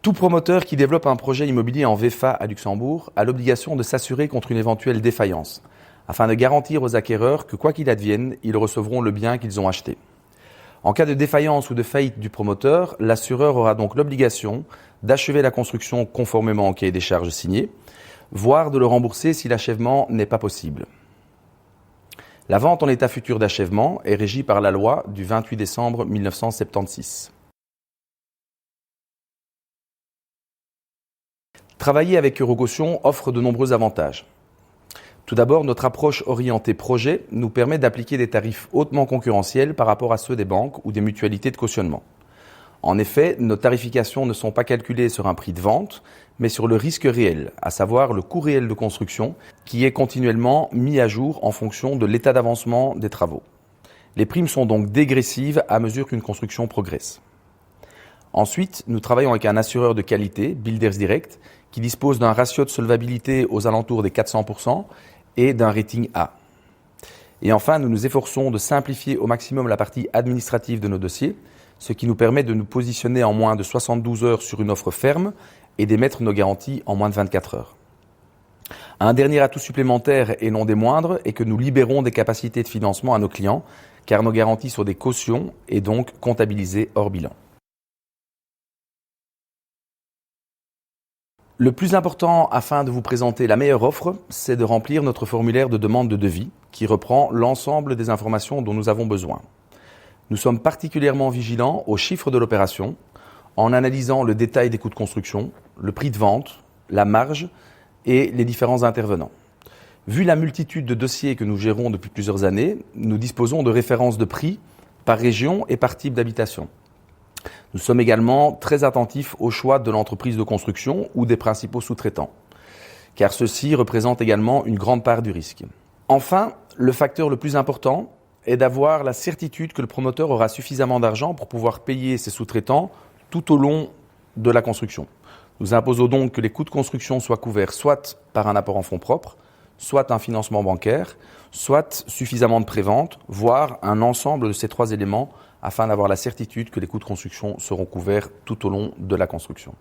Tout promoteur qui développe un projet immobilier en VFA à Luxembourg a l'obligation de s'assurer contre une éventuelle défaillance, afin de garantir aux acquéreurs que quoi qu'il advienne, ils recevront le bien qu'ils ont acheté. En cas de défaillance ou de faillite du promoteur, l'assureur aura donc l'obligation d'achever la construction conformément au cahier des charges signé, voire de le rembourser si l'achèvement n'est pas possible. La vente en état futur d'achèvement est régie par la loi du 28 décembre 1976. Travailler avec Eurocaution offre de nombreux avantages. Tout d'abord, notre approche orientée projet nous permet d'appliquer des tarifs hautement concurrentiels par rapport à ceux des banques ou des mutualités de cautionnement. En effet, nos tarifications ne sont pas calculées sur un prix de vente, mais sur le risque réel, à savoir le coût réel de construction, qui est continuellement mis à jour en fonction de l'état d'avancement des travaux. Les primes sont donc dégressives à mesure qu'une construction progresse. Ensuite, nous travaillons avec un assureur de qualité, Builders Direct, qui dispose d'un ratio de solvabilité aux alentours des 400% et d'un rating A. Et enfin, nous nous efforçons de simplifier au maximum la partie administrative de nos dossiers, ce qui nous permet de nous positionner en moins de 72 heures sur une offre ferme et d'émettre nos garanties en moins de 24 heures. Un dernier atout supplémentaire et non des moindres est que nous libérons des capacités de financement à nos clients, car nos garanties sont des cautions et donc comptabilisées hors bilan. Le plus important afin de vous présenter la meilleure offre, c'est de remplir notre formulaire de demande de devis qui reprend l'ensemble des informations dont nous avons besoin. Nous sommes particulièrement vigilants aux chiffres de l'opération en analysant le détail des coûts de construction, le prix de vente, la marge et les différents intervenants. Vu la multitude de dossiers que nous gérons depuis plusieurs années, nous disposons de références de prix par région et par type d'habitation. Nous sommes également très attentifs au choix de l'entreprise de construction ou des principaux sous-traitants, car ceux-ci représentent également une grande part du risque. Enfin, le facteur le plus important est d'avoir la certitude que le promoteur aura suffisamment d'argent pour pouvoir payer ses sous-traitants tout au long de la construction. Nous imposons donc que les coûts de construction soient couverts soit par un apport en fonds propres, soit un financement bancaire, soit suffisamment de prévente, voire un ensemble de ces trois éléments afin d'avoir la certitude que les coûts de construction seront couverts tout au long de la construction.